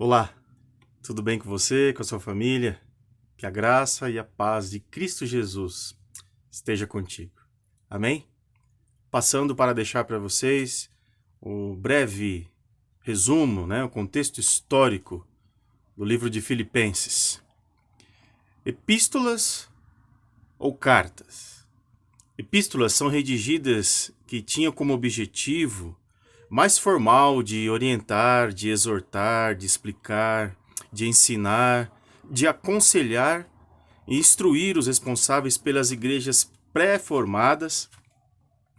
Olá, tudo bem com você, com a sua família? Que a graça e a paz de Cristo Jesus esteja contigo. Amém? Passando para deixar para vocês o breve resumo, o contexto histórico do livro de Filipenses. Epístolas ou cartas? Epístolas são redigidas que tinham como objetivo mais formal de orientar, de exortar, de explicar, de ensinar, de aconselhar e instruir os responsáveis pelas igrejas pré-formadas.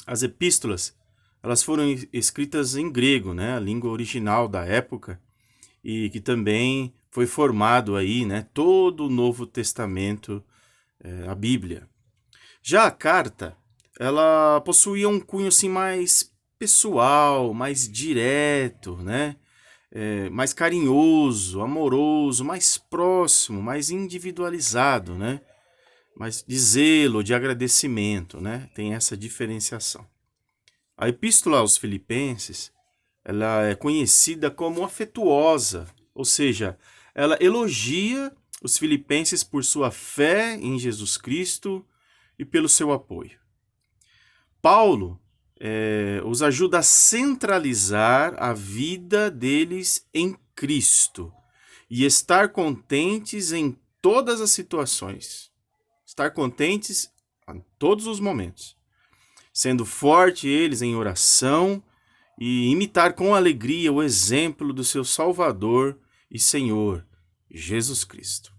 As epístolas, elas foram escritas em grego, a língua original da época, e que também foi formado aí, todo o Novo Testamento, a Bíblia. Já a carta, ela possuía um cunho assim mais pessoal, mais direto, mais carinhoso, amoroso, mais próximo, mais individualizado, mais de zelo, de agradecimento, Tem essa diferenciação. A Epístola aos Filipenses, ela é conhecida como afetuosa, ou seja, ela elogia os filipenses por sua fé em Jesus Cristo e pelo seu apoio. Paulo os ajuda a centralizar a vida deles em Cristo e estar contentes em todas as situações. Estar contentes em todos os momentos. Sendo forte eles em oração e imitar com alegria o exemplo do seu Salvador e Senhor, Jesus Cristo.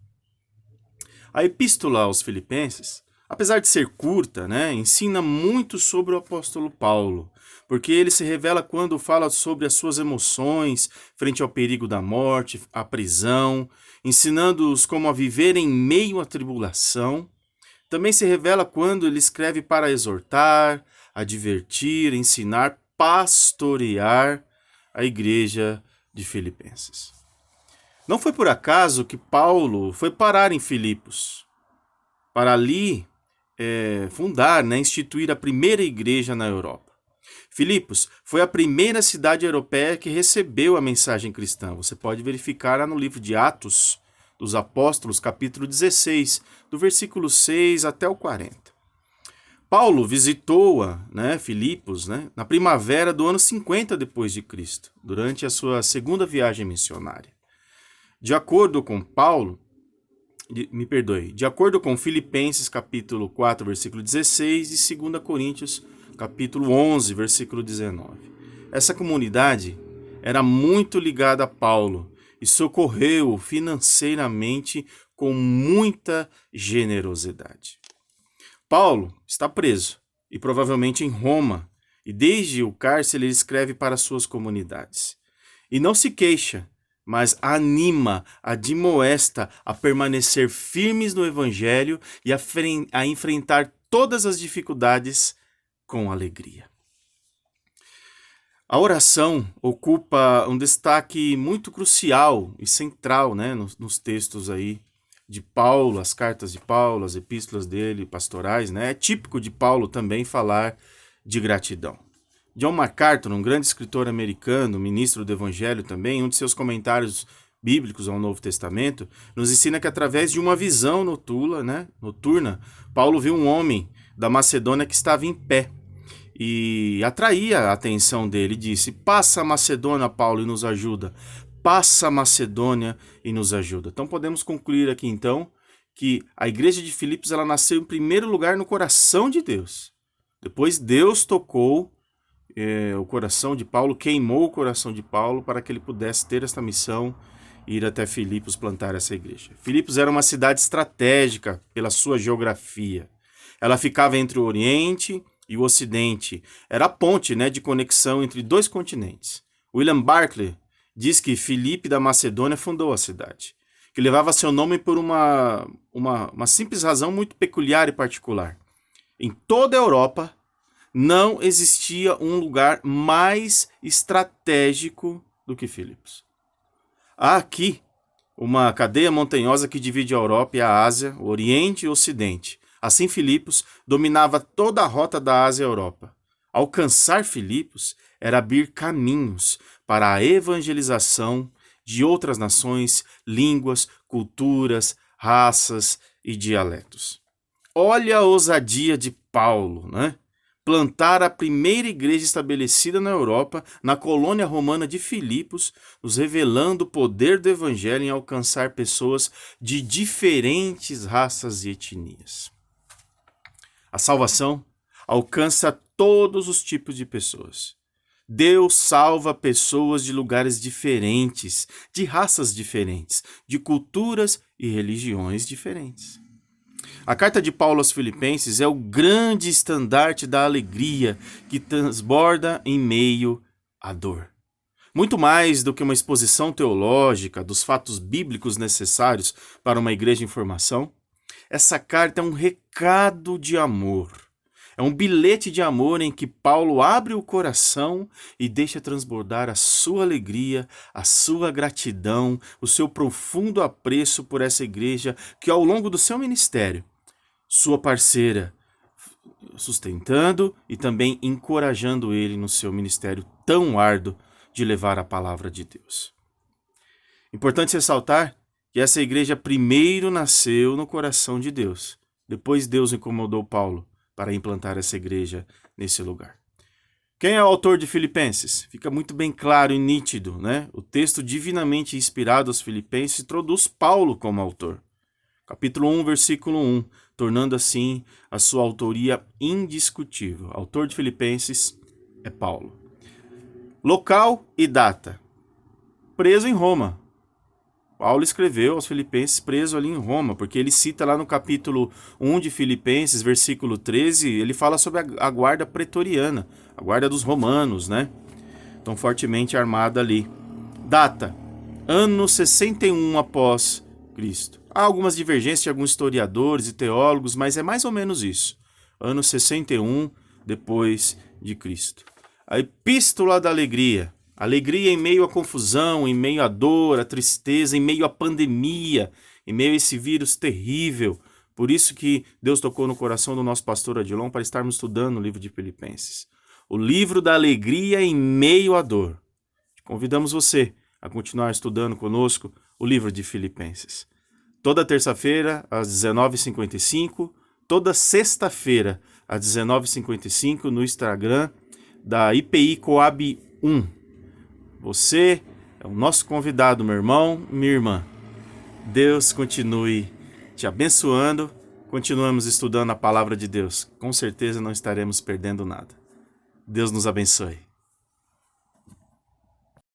A Epístola aos Filipenses, apesar de ser curta, ensina muito sobre o apóstolo Paulo, porque ele se revela quando fala sobre as suas emoções frente ao perigo da morte, à prisão, ensinando-os como a viver em meio à tribulação. Também se revela quando ele escreve para exortar, advertir, ensinar, pastorear a igreja de Filipenses. Não foi por acaso que Paulo foi parar em Filipos, para ali fundar, instituir a primeira igreja na Europa. Filipos foi a primeira cidade europeia que recebeu a mensagem cristã. Você pode verificar lá no livro de Atos dos Apóstolos, capítulo 16, do versículo 6 até o 40. Paulo visitou Filipos, na primavera do ano 50 depois de Cristo, durante a sua segunda viagem missionária. De acordo com Filipenses capítulo 4, versículo 16 e 2 Coríntios capítulo 11, versículo 19. Essa comunidade era muito ligada a Paulo e socorreu-o financeiramente com muita generosidade. Paulo está preso e provavelmente em Roma, e desde o cárcere ele escreve para suas comunidades. E não se queixa, mas anima, admoesta a permanecer firmes no Evangelho e a enfrentar todas as dificuldades com alegria. A oração ocupa um destaque muito crucial e central nos textos aí de Paulo, as cartas de Paulo, as epístolas dele, pastorais. É típico de Paulo também falar de gratidão. John MacArthur, um grande escritor americano, ministro do Evangelho também, um de seus comentários bíblicos ao Novo Testamento, nos ensina que através de uma visão noturna, Paulo viu um homem da Macedônia que estava em pé e atraía a atenção dele e disse: "Passa a Macedônia, Paulo, e nos ajuda. Passa a Macedônia e nos ajuda." Então podemos concluir aqui então que a igreja de Filipos ela nasceu em primeiro lugar no coração de Deus. Depois Deus tocou o coração de Paulo, queimou o coração de Paulo para que ele pudesse ter esta missão e ir até Filipos plantar essa igreja. Filipos era uma cidade estratégica pela sua geografia. Ela ficava entre o Oriente e o Ocidente. Era a ponte de conexão entre dois continentes. William Barclay diz que Filipe da Macedônia fundou a cidade, que levava seu nome por uma simples razão muito peculiar e particular. Em toda a Europa, não existia um lugar mais estratégico do que Filipos. Há aqui uma cadeia montanhosa que divide a Europa e a Ásia, o Oriente e o Ocidente. Assim, Filipos dominava toda a rota da Ásia à Europa. Alcançar Filipos era abrir caminhos para a evangelização de outras nações, línguas, culturas, raças e dialetos. Olha a ousadia de Paulo, né? Plantar a primeira igreja estabelecida na Europa, na colônia romana de Filipos, nos revelando o poder do evangelho em alcançar pessoas de diferentes raças e etnias. A salvação alcança todos os tipos de pessoas. Deus salva pessoas de lugares diferentes, de raças diferentes, de culturas e religiões diferentes. A carta de Paulo aos Filipenses é o grande estandarte da alegria que transborda em meio à dor. Muito mais do que uma exposição teológica dos fatos bíblicos necessários para uma igreja em formação, essa carta é um recado de amor. É um bilhete de amor em que Paulo abre o coração e deixa transbordar a sua alegria, a sua gratidão, o seu profundo apreço por essa igreja que, ao longo do seu ministério, sua parceira, sustentando e também encorajando ele no seu ministério tão árduo de levar a palavra de Deus. Importante ressaltar que essa igreja primeiro nasceu no coração de Deus. Depois Deus incomodou Paulo para implantar essa igreja nesse lugar. Quem é o autor de Filipenses? Fica muito bem claro e nítido, né? O texto divinamente inspirado aos Filipenses introduz Paulo como autor. Capítulo 1, versículo 1, tornando assim a sua autoria indiscutível. O autor de Filipenses é Paulo. Local e data. Preso em Roma. Paulo escreveu aos Filipenses preso ali em Roma, porque ele cita lá no capítulo 1 de Filipenses, versículo 13, ele fala sobre a guarda pretoriana, a guarda dos romanos, né? Tão fortemente armada ali. Data, ano 61 após Cristo. Há algumas divergências de alguns historiadores e teólogos, mas é mais ou menos isso. Ano 61 depois de Cristo. A Epístola da Alegria. Alegria em meio à confusão, em meio à dor, à tristeza, em meio à pandemia, em meio a esse vírus terrível. Por isso que Deus tocou no coração do nosso pastor Adilon para estarmos estudando o livro de Filipenses. O livro da alegria em meio à dor. Convidamos você a continuar estudando conosco o livro de Filipenses. Toda terça-feira, às 19h55, toda sexta-feira, às 19h55, no Instagram da IPI Coab 1. Você é o nosso convidado, meu irmão, minha irmã. Deus continue te abençoando. Continuamos estudando a palavra de Deus. Com certeza não estaremos perdendo nada. Deus nos abençoe.